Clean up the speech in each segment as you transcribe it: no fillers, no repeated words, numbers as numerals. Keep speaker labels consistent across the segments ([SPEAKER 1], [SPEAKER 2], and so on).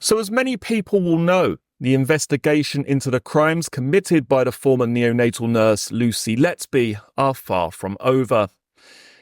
[SPEAKER 1] So as many people will know, the investigation into the crimes committed by the former neonatal nurse Lucy Letby are far from over.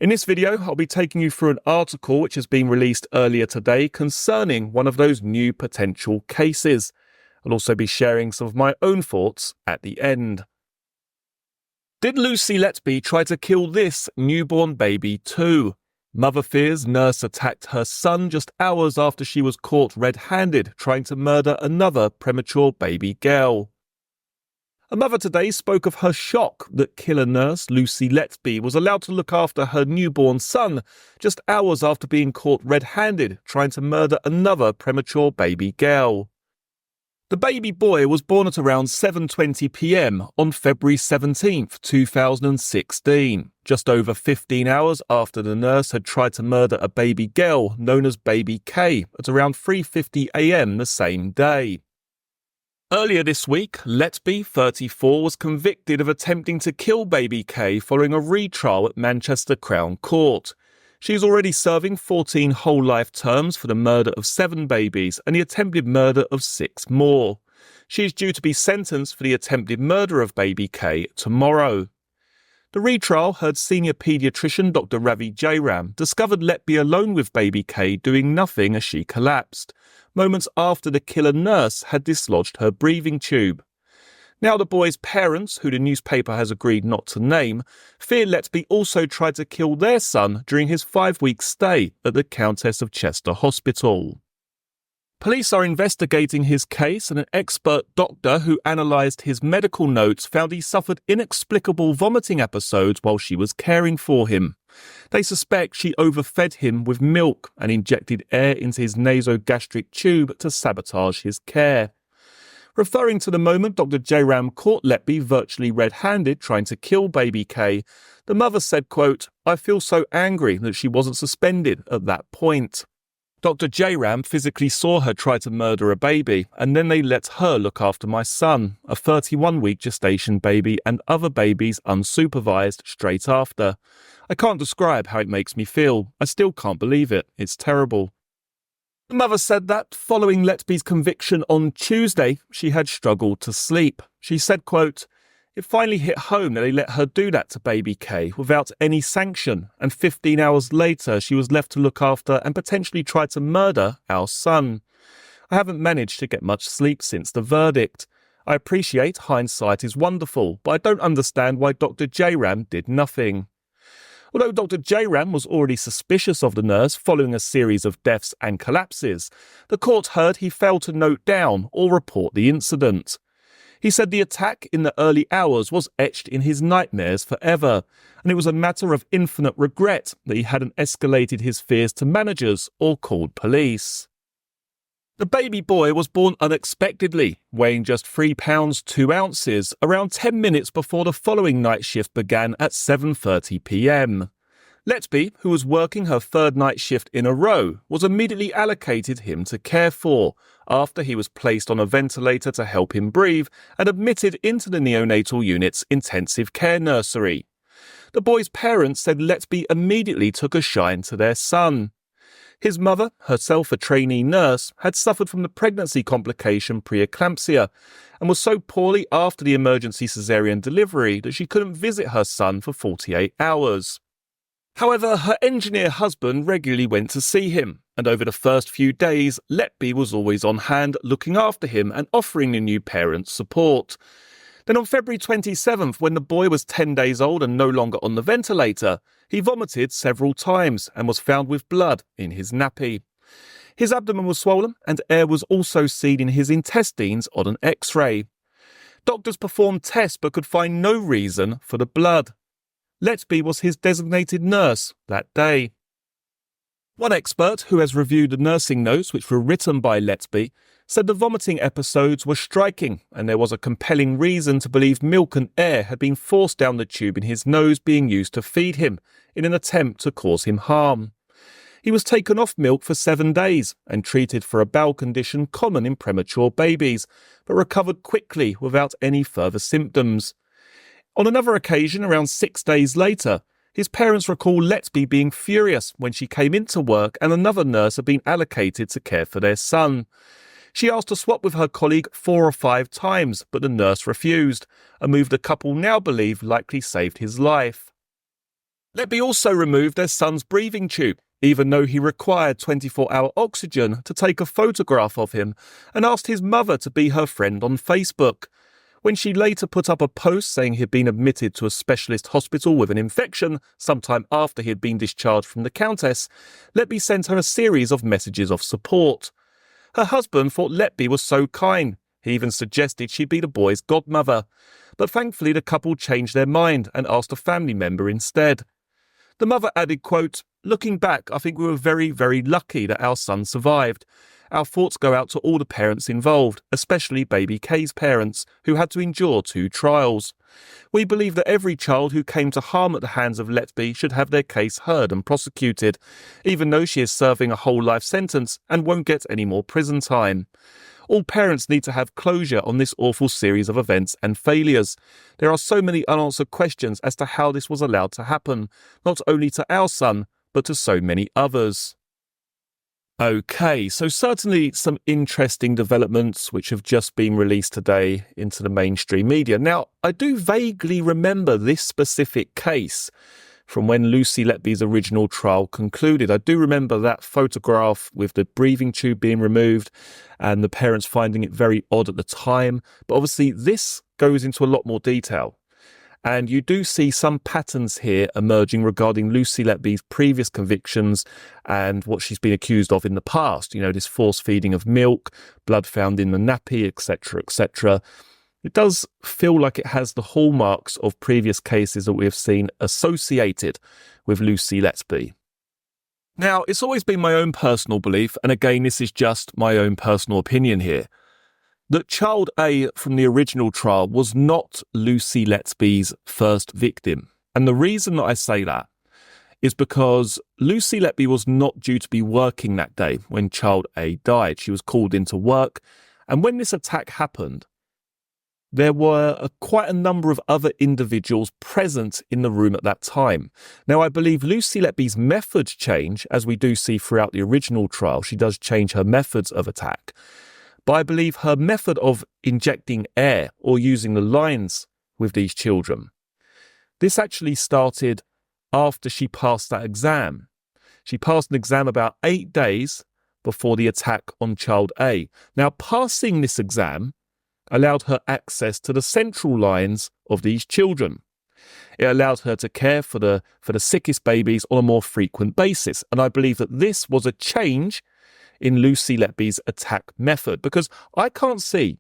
[SPEAKER 1] In this video, I'll be taking you through an article which has been released earlier today concerning one of those new potential cases. I'll also be sharing some of my own thoughts at the end. Did Lucy Letby try to kill this newborn baby too? Mother fears nurse attacked her son just hours after she was caught red-handed trying to murder another premature baby girl. A mother today spoke of her shock that killer nurse Lucy Letby was allowed to look after her newborn son just hours after being caught red-handed trying to murder another premature baby girl. The baby boy was born at around 7:20 p.m. on February 17, 2016, just over 15 hours after the nurse had tried to murder a baby girl known as Baby K at around 3:50 a.m. the same day. Earlier this week, Letby, 34, was convicted of attempting to kill Baby K following a retrial at Manchester Crown Court. She is already serving 14 whole life terms for the murder of 7 babies and the attempted murder of 6 more. She is due to be sentenced for the attempted murder of Baby K tomorrow. The retrial heard senior paediatrician Dr. Ravi Jairam discovered Letby alone with Baby K doing nothing as she collapsed, moments after the killer nurse had dislodged her breathing tube. Now the boy's parents, who the newspaper has agreed not to name, fear Letby also tried to kill their son during his 5-week stay at the Countess of Chester Hospital. Police are investigating his case, and an expert doctor who analysed his medical notes found he suffered inexplicable vomiting episodes while she was caring for him. They suspect she overfed him with milk and injected air into his nasogastric tube to sabotage his care. Referring to the moment Dr. Jairam caught Letby virtually red-handed trying to kill Baby K, the mother said, quote, "I feel so angry that she wasn't suspended at that point. Dr. Jairam physically saw her try to murder a baby, and then they let her look after my son, a 31-week gestation baby, and other babies unsupervised straight after. I can't describe how it makes me feel. I still can't believe it. It's terrible." The mother said that following Letby's conviction on Tuesday, she had struggled to sleep. She said, quote, "It finally hit home that they let her do that to Baby K without any sanction, and 15 hours later she was left to look after and potentially try to murder our son. I haven't managed to get much sleep since the verdict. I appreciate hindsight is wonderful, but I don't understand why Dr. Jairam did nothing." Although Dr. Jairam was already suspicious of the nurse following a series of deaths and collapses, the court heard he failed to note down or report the incident. He said the attack in the early hours was etched in his nightmares forever, and it was a matter of infinite regret that he hadn't escalated his fears to managers or called police. The baby boy was born unexpectedly, weighing just 3 pounds 2 ounces, around 10 minutes before the following night shift began at 7:30 p.m. Letby, who was working her 3rd night shift in a row, was immediately allocated him to care for, after he was placed on a ventilator to help him breathe and admitted into the neonatal unit's intensive care nursery. The boy's parents said Letby immediately took a shine to their son. His mother, herself a trainee nurse, had suffered from the pregnancy complication preeclampsia and was so poorly after the emergency caesarean delivery that she couldn't visit her son for 48 hours. However, her engineer husband regularly went to see him, and over the first few days, Letby was always on hand looking after him and offering the new parents support. Then on February 27th, when the boy was 10 days old and no longer on the ventilator, he vomited several times and was found with blood in his nappy. His abdomen was swollen and air was also seen in his intestines on an X-ray. Doctors performed tests but could find no reason for the blood. Letby was his designated nurse that day. One expert who has reviewed the nursing notes which were written by Letby said the vomiting episodes were striking and there was a compelling reason to believe milk and air had been forced down the tube in his nose being used to feed him in an attempt to cause him harm. He was taken off milk for 7 days and treated for a bowel condition common in premature babies, but recovered quickly without any further symptoms. On another occasion, around 6 days later, his parents recall Letby being furious when she came into work and another nurse had been allocated to care for their son. She asked to swap with her colleague 4 or 5 times, but the nurse refused, a move the couple now believe likely saved his life. Letby also removed their son's breathing tube, even though he required 24-hour oxygen, to take a photograph of him, and asked his mother to be her friend on Facebook. When she later put up a post saying he had been admitted to a specialist hospital with an infection sometime after he had been discharged from the Countess, Letby sent her a series of messages of support. Her husband thought Letby was so kind. He even suggested she be the boy's godmother. But thankfully the couple changed their mind and asked a family member instead. The mother added, quote, "Looking back, I think we were very, very lucky that our son survived. Our thoughts go out to all the parents involved, especially baby Kay's parents, who had to endure 2 trials. We believe that every child who came to harm at the hands of Letby should have their case heard and prosecuted, even though she is serving a whole life sentence and won't get any more prison time. All parents need to have closure on this awful series of events and failures. There are so many unanswered questions as to how this was allowed to happen, not only to our son, but to so many others." Okay, so certainly some interesting developments which have just been released today into the mainstream media. Now, I do vaguely remember this specific case from when Lucy Letby's original trial concluded. I do remember that photograph with the breathing tube being removed and the parents finding it very odd at the time. But obviously this goes into a lot more detail. And you do see some patterns here emerging regarding Lucy Letby's previous convictions and what she's been accused of in the past. You know, this force feeding of milk, blood found in the nappy, etc., etc. It does feel like it has the hallmarks of previous cases that we have seen associated with Lucy Letby. Now, it's always been my own personal belief, and again, this is just my own personal opinion here, that child A from the original trial was not Lucy Letby's first victim. And the reason that I say that is because Lucy Letby was not due to be working that day when child A died. She was called into work. And when this attack happened, there were quite a number of other individuals present in the room at that time. Now, I believe Lucy Letby's methods change, as we do see throughout the original trial. She does change her methods of attack. But I believe her method of injecting air or using the lines with these children, this actually started after she passed that exam. She passed an exam about 8 days before the attack on child A. Now, passing this exam allowed her access to the central lines of these children. It allowed her to care for the sickest babies on a more frequent basis. And I believe that this was a change in Lucy Letby's attack method, because I can't see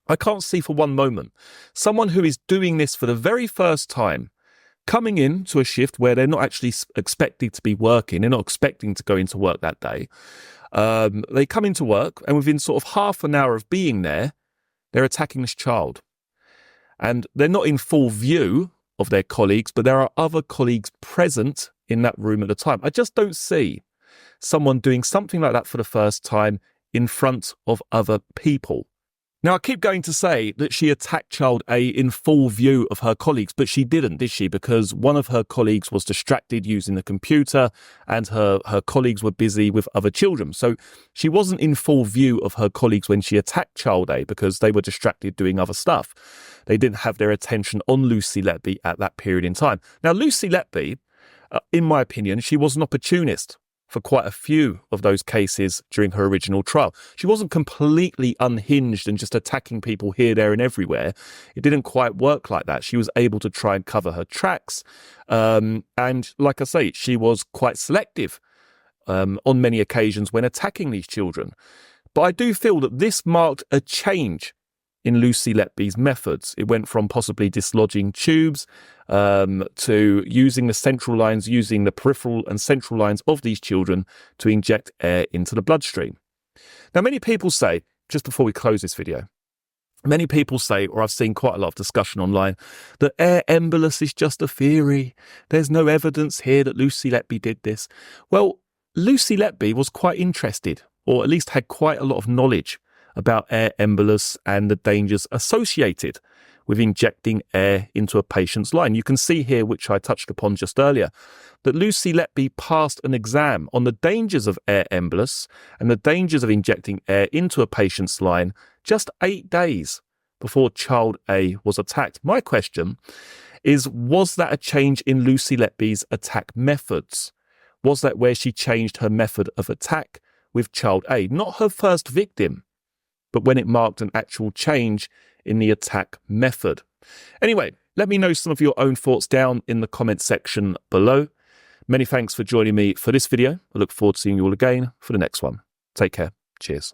[SPEAKER 1] for one moment someone who is doing this for the very first time coming in to a shift where they're not actually expected to be working, they're not expecting to go into work that day. They come into work and within sort of half an hour of being there, they're attacking this child. And they're not in full view of their colleagues, but there are other colleagues present in that room at the time. I just don't see someone doing something like that for the first time in front of other people. Now, I keep going to say that she attacked child A in full view of her colleagues, but she didn't, did she? Because one of her colleagues was distracted using the computer and her colleagues were busy with other children. So she wasn't in full view of her colleagues when she attacked child A because they were distracted doing other stuff. They didn't have their attention on Lucy Letby at that period in time. Now, Lucy Letby, in my opinion, she was an opportunist for quite a few of those cases during her original trial. She wasn't completely unhinged and just attacking people here, there and everywhere. It didn't quite work like that. She was able to try and cover her tracks. And like I say, she was quite selective on many occasions when attacking these children. But I do feel that this marked a change in Lucy Letby's methods. It went from possibly dislodging tubes to using the central lines, using the peripheral and central lines of these children to inject air into the bloodstream. Now, many people say, just before we close this video, many people say, or I've seen quite a lot of discussion online, that air embolus is just a theory. There's no evidence here that Lucy Letby did this. Well, Lucy Letby was quite interested, or at least had quite a lot of knowledge about air embolus and the dangers associated with injecting air into a patient's line. You can see here, which I touched upon just earlier, that Lucy Letby passed an exam on the dangers of air embolus and the dangers of injecting air into a patient's line just 8 days before child A was attacked. My question is, was that a change in Lucy Letby's attack methods? Was that where she changed her method of attack with child A? Not her first victim, but when it marked an actual change in the attack method. Anyway, let me know some of your own thoughts down in the comment section below. Many thanks for joining me for this video. I look forward to seeing you all again for the next one. Take care. Cheers.